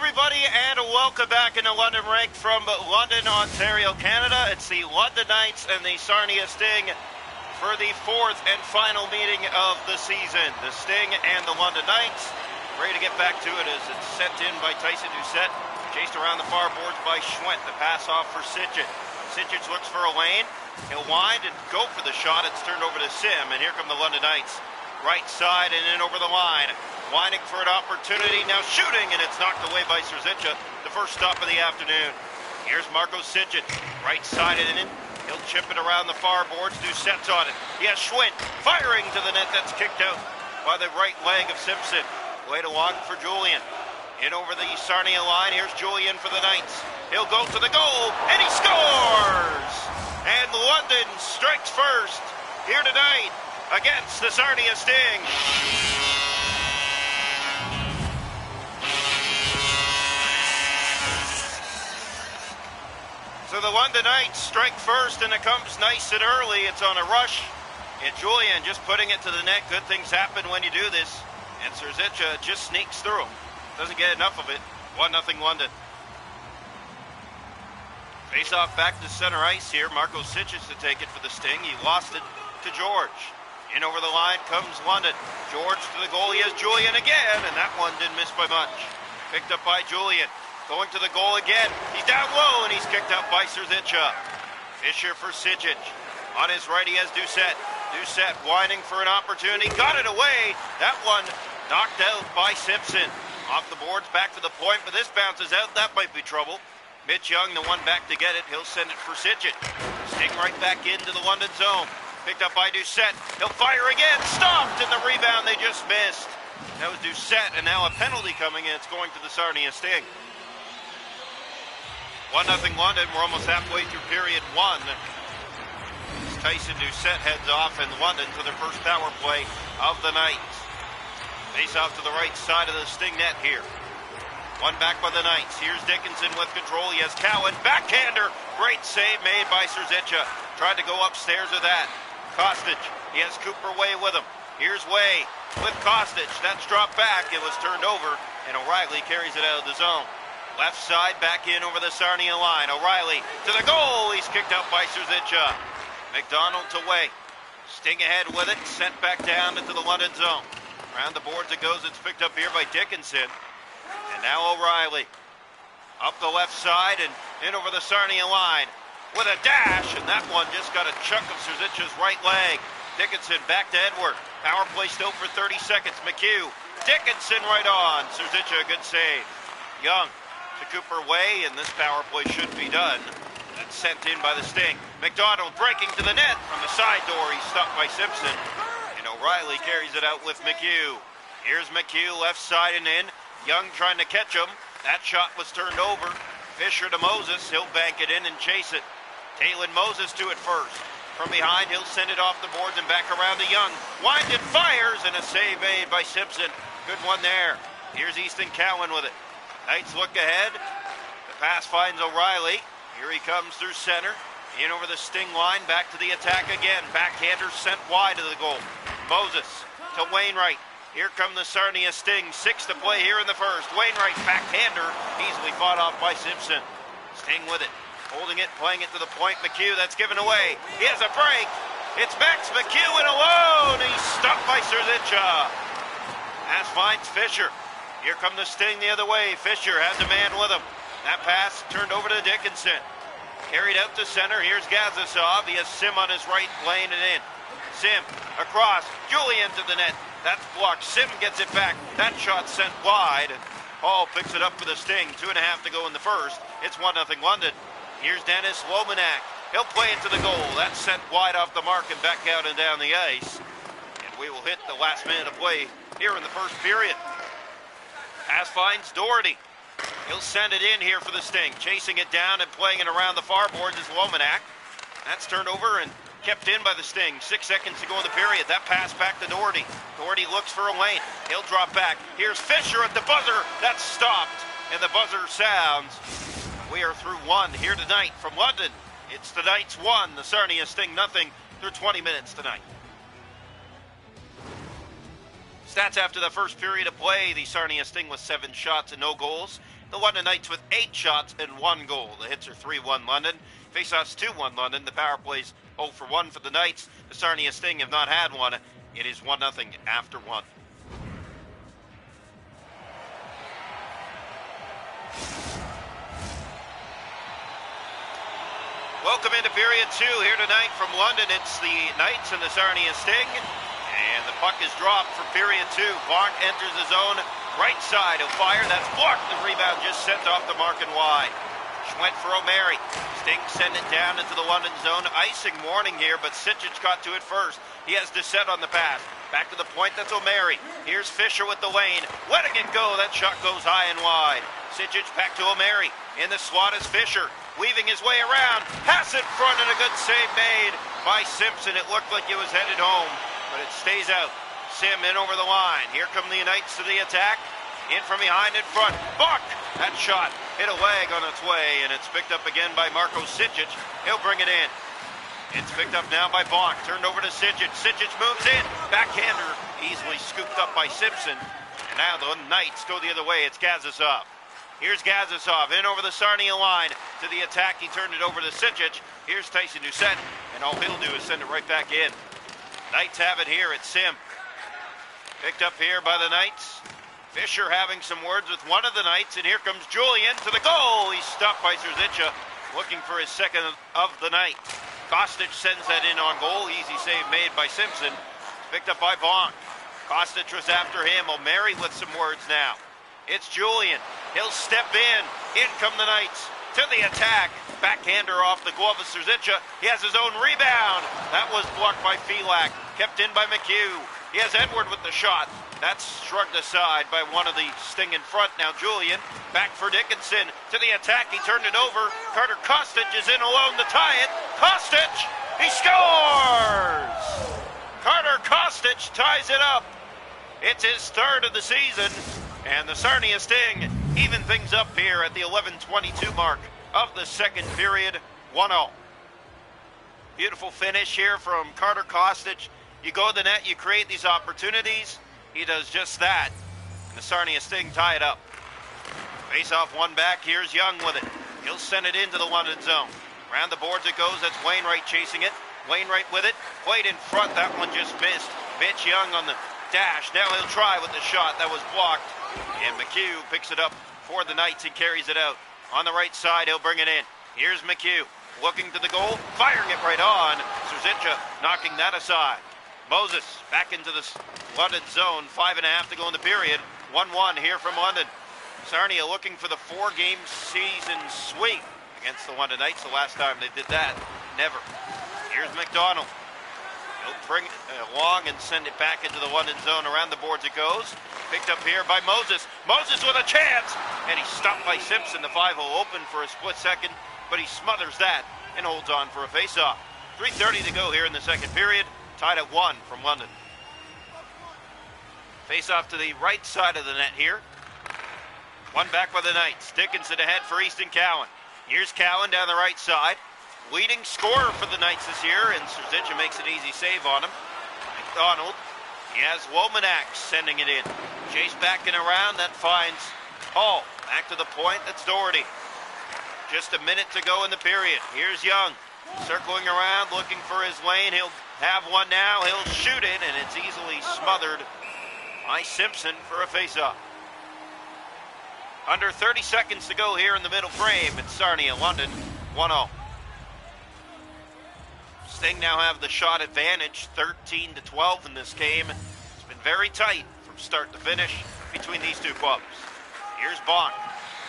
everybody, and welcome back into London Rank from London, Ontario, Canada. It's the London Knights and the Sarnia Sting for the fourth and final meeting of the season. The Sting and the London Knights ready to get back to it as it's sent in by Tyson Doucette, chased around the far boards by Schwent. The pass off for Sitchett. Sitchett looks for a lane. He'll wind and go for the shot. It's turned over to Sim, and here come the London Knights. Right side and in over the line. Winding for an opportunity, now shooting, and it's knocked away by Serzica, the first stop of the afternoon. Here's Marco Sitchett, right side and in. He'll chip it around the far boards, Doucette's on it. He has Schwent firing to the net, that's kicked out by the right leg of Simpson. Way to walk for Julian. In over the Sarnia line, here's Julian for the Knights. He'll go to the goal, and he scores! And London strikes first here tonight against the Sarnia Sting. So the London Knights strike first, and it comes nice and early. It's on a rush, and Julian just putting it to the net. Good things happen when you do this, and Serzica just sneaks through. Doesn't get enough of it. 1-0 London. Face off back to center ice here. Marco Sitchett to take it for the Sting. He lost it to George. In over the line comes London. George to the goal. He has Julian again, and that one didn't miss by much. Picked up by Julian. Going to the goal again. He's down low, and he's kicked out by Serzica. Fisher for Sitchett. On his right, he has Doucette. Doucette winding for an opportunity. Got it away. That one knocked out by Simpson. Off the boards, back to the point, but this bounces out. That might be trouble. Mitch Young, the one back to get it. He'll send it for Sitchett. Sting right back into the London zone. Picked up by Doucette. He'll fire again. Stopped, and the rebound they just missed. That was Doucette, and now a penalty coming, and it's going to the Sarnia Sting. 1-0 London. We're almost halfway through period one. Tyson Doucette heads off in London to their first power play of the night. Face off to the right side of the Sting net here. One back by the Knights. Here's Dickinson with control. He has Cowan. Backhander. Great save made by Serzica. Tried to go upstairs with that. Kostic. He has Cooper Way with him. Here's Way with Kostic. That's dropped back. It was turned over, and O'Reilly carries it out of the zone. Left side back in over the Sarnia line. O'Reilly to the goal. He's kicked out by Serzica. McDonald to Way. Sting ahead with it. Sent back down into the London zone. Around the boards it goes. It's picked up here by Dickinson. And now O'Reilly. Up the left side and in over the Sarnia line. With a dash. And that one just got a chunk of Serzica's right leg. Dickinson back to Edward. Power play still for 30 seconds. McHugh. Dickinson right on. Serzica, good save. Young. To Cooper Way, and this power play should be done. That's sent in by the Sting. McDonald breaking to the net from the side door. He's stopped by Simpson, and O'Reilly carries it out with McHugh. Here's McHugh left side and in. Young trying to catch him. That shot was turned over. Fisher to Moses. He'll bank it in and chase it. Taylon Moses to it first. From behind, he'll send it off the boards and back around to Young. Winds and fires, and a save made by Simpson. Good one there. Here's Easton Cowan with it. Knights look ahead. The pass finds O'Reilly. Here he comes through center. In over the Sting line. Back to the attack again. Backhander sent wide to the goal. Moses to Wainwright. Here come the Sarnia Sting. 6 to play here in the first. Wainwright backhander. Easily fought off by Simpson. Sting with it. Holding it. Playing it to the point. McHugh. That's given away. He has a break. It's Max McHugh in alone. He's stopped by Serzica. Pass finds Fisher. Here come the Sting the other way. Fisher has a man with him. That pass turned over to Dickinson. Carried out to center. Here's Gazasov. He has Sim on his right lane and in. Sim across. Julian to the net. That's blocked. Sim gets it back. That shot sent wide. And Hall picks it up for the Sting. 2.5 to go in the first. It's 1-0 London. Here's Dennis Lomanak. He'll play it to the goal. That's sent wide off the mark and back out and down the ice. And we will hit the last minute of play here in the first period. Pass finds Doherty. He'll send it in here for the Sting. Chasing it down and playing it around the far boards is Lomanak. That's turned over and kept in by the Sting. 6 seconds to go in the period. That pass back to Doherty. Doherty looks for a lane. He'll drop back. Here's Fisher at the buzzer. That's stopped. And the buzzer sounds. We are through one here tonight from London. It's the Knights 1, the Sarnia Sting 0 through 20 minutes tonight. Stats after the first period of play, the Sarnia Sting with 7 shots and no goals. The London Knights with 8 shots and 1 goal. The hits are 3-1 London. Faceoffs 2-1 London. The power plays 0 for 1 for the Knights. The Sarnia Sting have not had one. It is 1-0 after 1. Welcome into period 2 here tonight from London. It's the Knights and the Sarnia Sting. And the puck is dropped for period 2. Bonk enters the zone. Right side of fire. That's blocked. The rebound just sent off the mark and wide. Went for O'Mary. Sting sent it down into the London zone. Icing warning here, but Sijic got to it first. He has Doucette on the pass. Back to the point. That's O'Mary. Here's Fisher with the lane. Letting it go. That shot goes high and wide. Sijic back to O'Mary. In the slot is Fisher. Weaving his way around. Pass in front and a good save made by Simpson. It looked like it was headed home, but it stays out. Sim in over the line. Here come the Knights to the attack. In from behind in front. Buck! That shot hit a leg on its way, and it's picked up again by Marko Sijic. He'll bring it in. It's picked up now by Bonk. Turned over to Sijic. Sijic moves in. Backhander easily scooped up by Simpson. And now the Knights go the other way. It's Gazisov. Here's Gazisov in over the Sarnia line to the attack. He turned it over to Sijic. Here's Tyson Doucette, and all he'll do is send it right back in. Knights have it here at Sim. Picked up here by the Knights. Fisher having some words with one of the Knights, and here comes Julian to the goal. He's stopped by Serzica, looking for his second of the night. Kostic sends that in on goal. Easy save made by Simpson. Picked up by Bonk. Kostic was after him. O'Mary with some words now. It's Julian. He'll step in. In come the Knights to the attack. Backhander off the glove of Serzica. He has his own rebound. That was blocked by Felak. Kept in by McHugh. He has Edward with the shot. That's shrugged aside by one of the Sting in front. Now Julian back for Dickinson to the attack. He turned it over. Carter Kostic is in alone to tie it. Kostic! He scores! Carter Kostic ties it up. It's his third of the season. And the Sarnia Sting even things up here at the 11:22 mark of the second period, 1-0. Beautiful finish here from Carter Kostic. You go to the net, you create these opportunities. He does just that. And the Sarnia Sting tie it up. Face off one back. Here's Young with it. He'll send it into the London zone. Around the boards it goes. That's Wainwright chasing it. Wainwright with it. Played in front. That one just missed. Mitch Young on the dash. Now he'll try with the shot. That was blocked. And McHugh picks it up for the Knights and carries it out. On the right side, he'll bring it in. Here's McHugh looking to the goal, firing it right on. Serzica knocking that aside. Moses back into the London zone. 5.5 to go in the period. 1-1 here from London. Sarnia looking for the 4-game season sweep against the London Knights. The last time they did that, never. Here's McDonald. He'll bring it along and send it back into the London zone. Around the boards it goes. Picked up here by Moses. Moses with a chance! And he's stopped by Simpson. The 5-hole open for a split second, but he smothers that and holds on for a face-off. 3:30 to go here in the second period. Tied at 1 from London. Face-off to the right side of the net here. One back by the Knights. Dickinson ahead for Easton Cowan. Here's Cowan down the right side. Leading scorer for the Knights this year, and Serzica makes an easy save on him. McDonald. He has Womanak sending it in. Chase backing around. That finds Hall. Back to the point. That's Doherty. Just a minute to go in the period. Here's Young. Circling around, looking for his lane. He'll have one now. He'll shoot it, and it's easily smothered by Simpson for a face-off. Under 30 seconds to go here in the middle frame. It's Sarnia, London, 1-0. Sting now have the shot advantage, 13-12 in this game. It's been very tight from start to finish between these two clubs. Here's Bonk.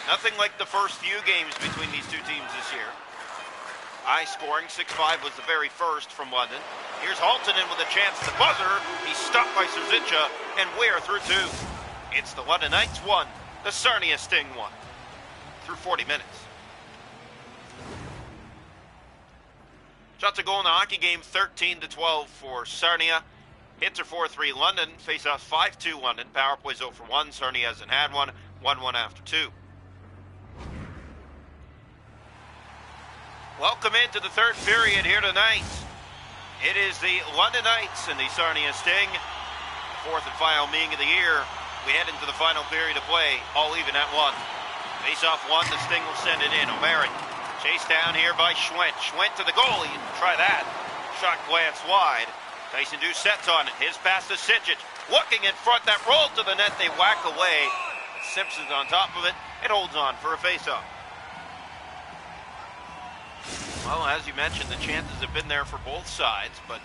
Nothing like the first few games between these two teams this year. High scoring, 6-5 was the very first from London. Here's Haltonen with a chance at the buzzer. He's stopped by Serzica, and we're through 2. It's the London Knights 1, the Sarnia Sting 1, through 40 minutes. Shots a goal in the hockey game, 13-12 for Sarnia. Hits are 4-3 London. Face-offs 5-2 London. Power plays 0 for 1. Sarnia hasn't had one. 1-1 after 2. Welcome into the third period here tonight. It is the London Knights and the Sarnia Sting. Fourth and final meeting of the year. We head into the final period of play, all even at 1. Face off one, the Sting will send it in. O'Mary chased down here by Schwent. Schwent to the goal. You can try that. Shot glance wide. Tyson Doucette's on it. His pass to Sijic. Looking in front. That roll to the net. They whack away. Simpson's on top of it. It holds on for a face-off. Well, as you mentioned, the chances have been there for both sides, but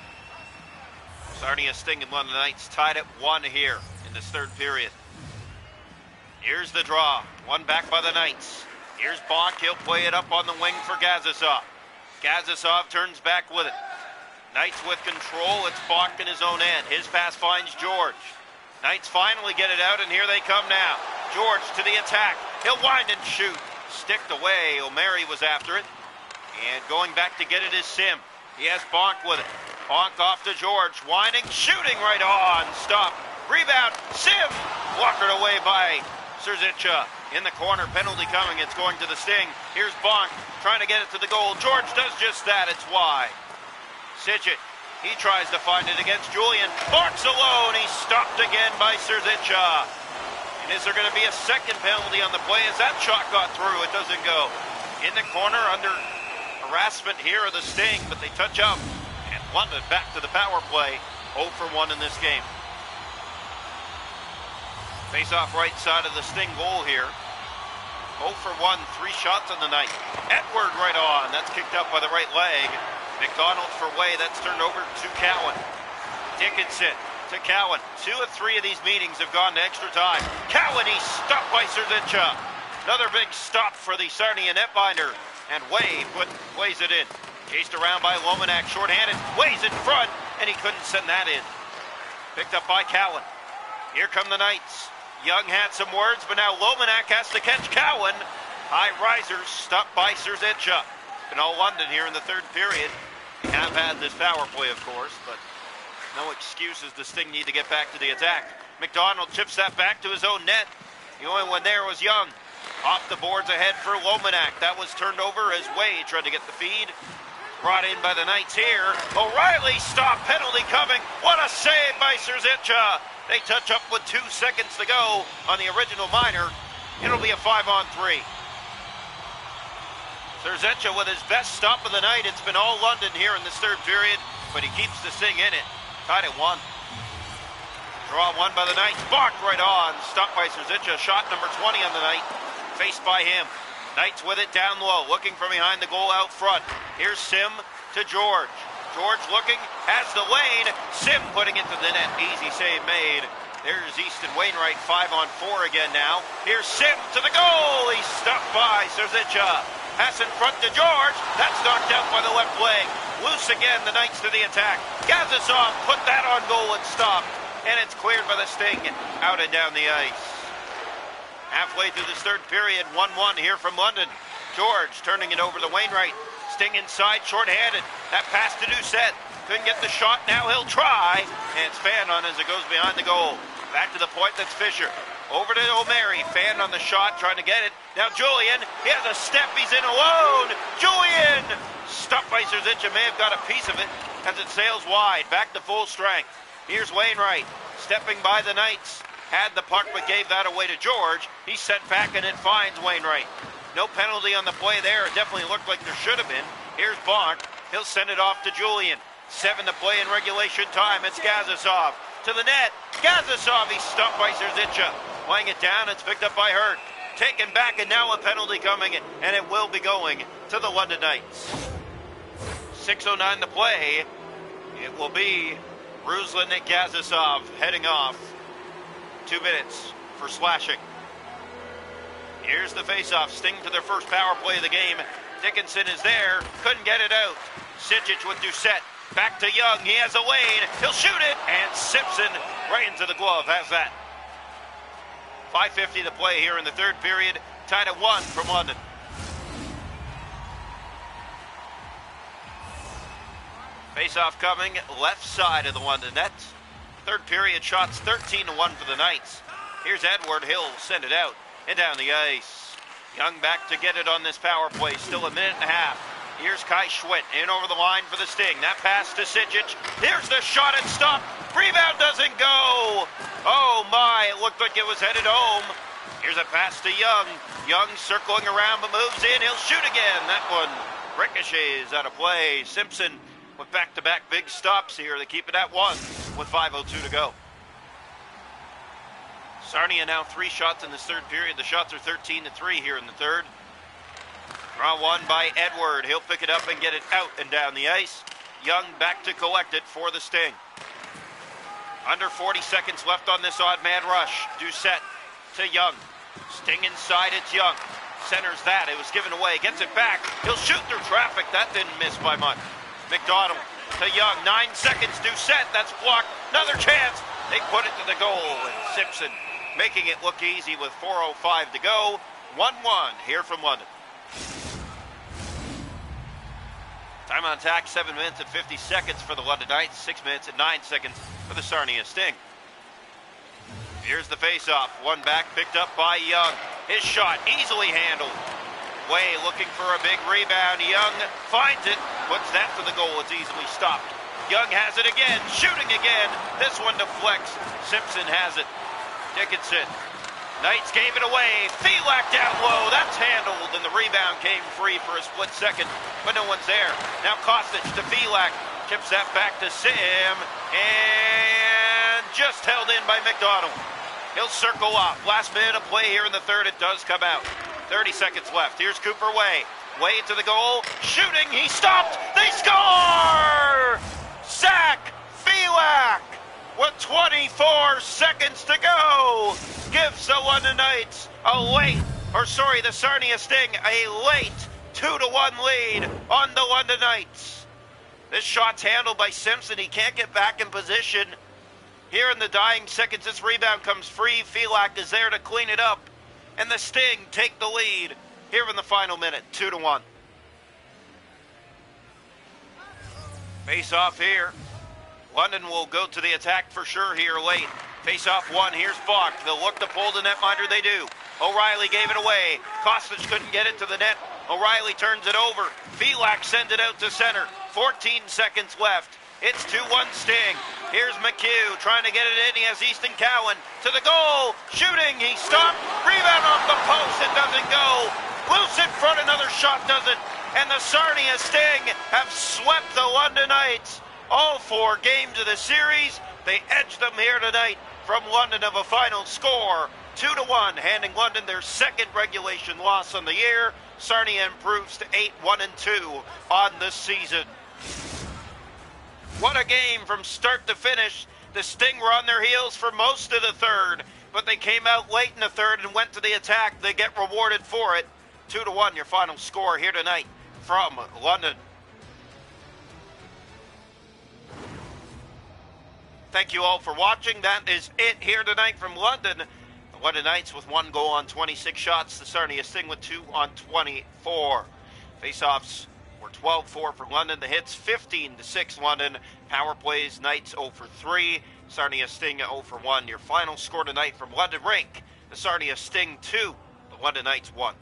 Sarnia Sting and London Knights tied at 1 here in this third period. Here's the draw. One back by the Knights. Here's Bonk. He'll play it up on the wing for Gazisov. Gazisov turns back with it. Knights with control. It's Bonk in his own end. His pass finds George. Knights finally get it out, and here they come now. George to the attack. He'll wind and shoot. Sticked away. O'Mary was after it. And going back to get it is Sim. He has Bonk with it. Bonk off to George. Winding, shooting right on. Stop. Rebound. Sim. Walkered away by Serzica. In the corner. Penalty coming. It's going to the Sting. Here's Bonk trying to get it to the goal. George does just that. It's wide. Sijic. He tries to find it against Julian. Bonk's alone. He's stopped again by Serzica. And is there going to be a second penalty on the play as that shot got through? It doesn't go. In the corner under harassment here of the Sting, but they touch up. And London back to the power play. 0 for 1 in this game. Face off right side of the Sting goal here. 0 for 1, 3 shots on the night. Edward right on. That's kicked up by the right leg. McDonald for Way. That's turned over to Cowan. Dickinson to Cowan. 2 of 3 of these meetings have gone to extra time. Cowan, he's stopped by Serzica. Another big stop for the Sarnia netminder. And Way plays it in. Chased around by Lomanak, shorthanded. Way's in front, and he couldn't send that in. Picked up by Cowan. Here come the Knights. Young had some words, but now Lomanak has to catch Cowan. High risers, stopped by Serzica. Been all London here in the third period. They have had this power play, of course, but no excuses. The Sting need to get back to the attack. McDonald chips that back to his own net. The only one there was Young. Off the boards ahead for Lomanak. That was turned over as Way tried to get the feed. Brought in by the Knights here. O'Reilly stop. Penalty coming. What a save by Serzica. They touch up with 2 seconds to go on the original minor. It'll be a 5-on-3. Serzica with his best stop of the night. It's been all London here in this third period, but he keeps the Sting in it. Tied at 1. Draw one by the Knights. Bonk right on. Stopped by Serzica. Shot number 20 on the night. Faced by him. Knights with it down low. Looking from behind the goal out front. Here's Sim to George. George looking. Has the lane. Sim putting it to the net. Easy save made. There's Easton Wainwright. 5-on-4 again now. Here's Sim to the goal. He's stopped by Serzica. Pass in front to George. That's knocked out by the left leg. Loose again. The Knights to the attack. Gazisov put that on goal and stopped. And it's cleared by the Sting. Out and down the ice. Halfway through this third period, 1-1 here from London. George turning it over to Wainwright. Sting inside, shorthanded. That pass to Doucette. Couldn't get the shot, now he'll try. And it's fanned on as it goes behind the goal. Back to the point, that's Fisher. Over to O'Mary, fanned on the shot, trying to get it. Now Julian, he has a step, he's in alone. Julian! Stopped by Serzica, may have got a piece of it as it sails wide. Back to full strength. Here's Wainwright, stepping by the Knights. Had the puck but gave that away to George. He's sent back and it finds Wainwright. No penalty on the play there. It definitely looked like there should have been. Here's Bonk. He'll send it off to Julian. 7 to play in regulation time. It's Gazisov to the net. Gazisov, he's stopped by Serzica. Laying it down, it's picked up by Hurt. Taken back and now a penalty coming in, and it will be going to the London Knights. 6:09 to play. It will be Ruslan and Gazisov heading off. 2 minutes for slashing. Here's the faceoff. Sting to their first power play of the game. Dickinson is there. Couldn't get it out. Sijic with Doucette. Back to Young. He has a lane. He'll shoot it. And Simpson right into the glove. Has that. 5:50 to play here in the third period. Tied at 1 from London. Faceoff coming left side of the London net. Third period shots 13-1 for the Knights. Here's Edward. He'll send it out and down the ice. Young back to get it on this power play. Still a minute and a half. Here's Kai Schwent in over the line for the Sting. That pass to Sijic. Here's the shot and stop. Rebound doesn't go. Oh my, it looked like it was headed home. Here's a pass to Young. Young circling around but moves in. He'll shoot again. That one ricochets out of play. Simpson with back-to-back big stops here. They keep it at 1 with 5:02 to go. Sarnia now 3 shots in this third period. The shots are 13-3 here in the third. Draw one by Edward. He'll pick it up and get it out and down the ice. Young back to collect it for the Sting. Under 40 seconds left on this odd man rush. Doucette to Young. Sting inside, it's Young. Centers that, it was given away, gets it back. He'll shoot through traffic, that didn't miss by much. McDonald to Young, 9 seconds, Doucette, that's blocked. Another chance, they put it to the goal. And Simpson making it look easy with 4:05 to go. 1-1 here from London. Time on attack, 7 minutes and 50 seconds for the London Knights, 6 minutes and 9 seconds for the Sarnia Sting. Here's the face-off, one back, picked up by Young. His shot, easily handled. Way looking for a big rebound. Young finds it, puts that to the goal, it's easily stopped. Young has it again, shooting again. This one deflects, Simpson has it. Dickinson, Knights gave it away. Felak down low, that's handled, and the rebound came free for a split second, but no one's there. Now Kostic to Felak, chips that back to Sim, and just held in by McDonald. He'll circle up. Last minute of play here in the third, it does come out. 30 seconds left. Here's Cooper Way. Way to the goal, shooting, he stopped, they score! Zach Felak with 24 seconds to go gives the London Knights the Sarnia Sting a late 2-1 lead on the London Knights. This shot's handled by Simpson. He can't get back in position. Here in the dying seconds, this rebound comes free. Felak is there to clean it up, and the Sting take the lead here in the final minute, 2-1. Face off here. London will go to the attack for sure here late. Face off one, here's Falk. They'll look to pull the netminder, they do. O'Reilly gave it away. Kostic couldn't get it to the net. O'Reilly turns it over. Felak sends it out to center. 14 seconds left. It's 2-1 Sting. Here's McHugh trying to get it in. He has Easton Cowan to the goal. Shooting, he stopped. Rebound off the post, it doesn't go. Loose in front, another shot doesn't. And the Sarnia Sting have swept the London Knights. All 4 games of the series, they edged them here tonight from London of a final score, 2-1, handing London their second regulation loss on the year. Sarnia improves to 8-1-2 on the season. What a game from start to finish. The Sting were on their heels for most of the third, but they came out late in the third and went to the attack. They get rewarded for it. 2-1, your final score here tonight from London. Thank you all for watching. That is it here tonight from London. The London Knights with 1 goal on 26 shots. The Sarnia Sting with 2 on 24. Face-offs were 12-4 for London. The hits 15-6 London. Power plays, Knights 0 for 3. Sarnia Sting 0 for 1. Your final score tonight from London Rink. The Sarnia Sting 2. The London Knights 1.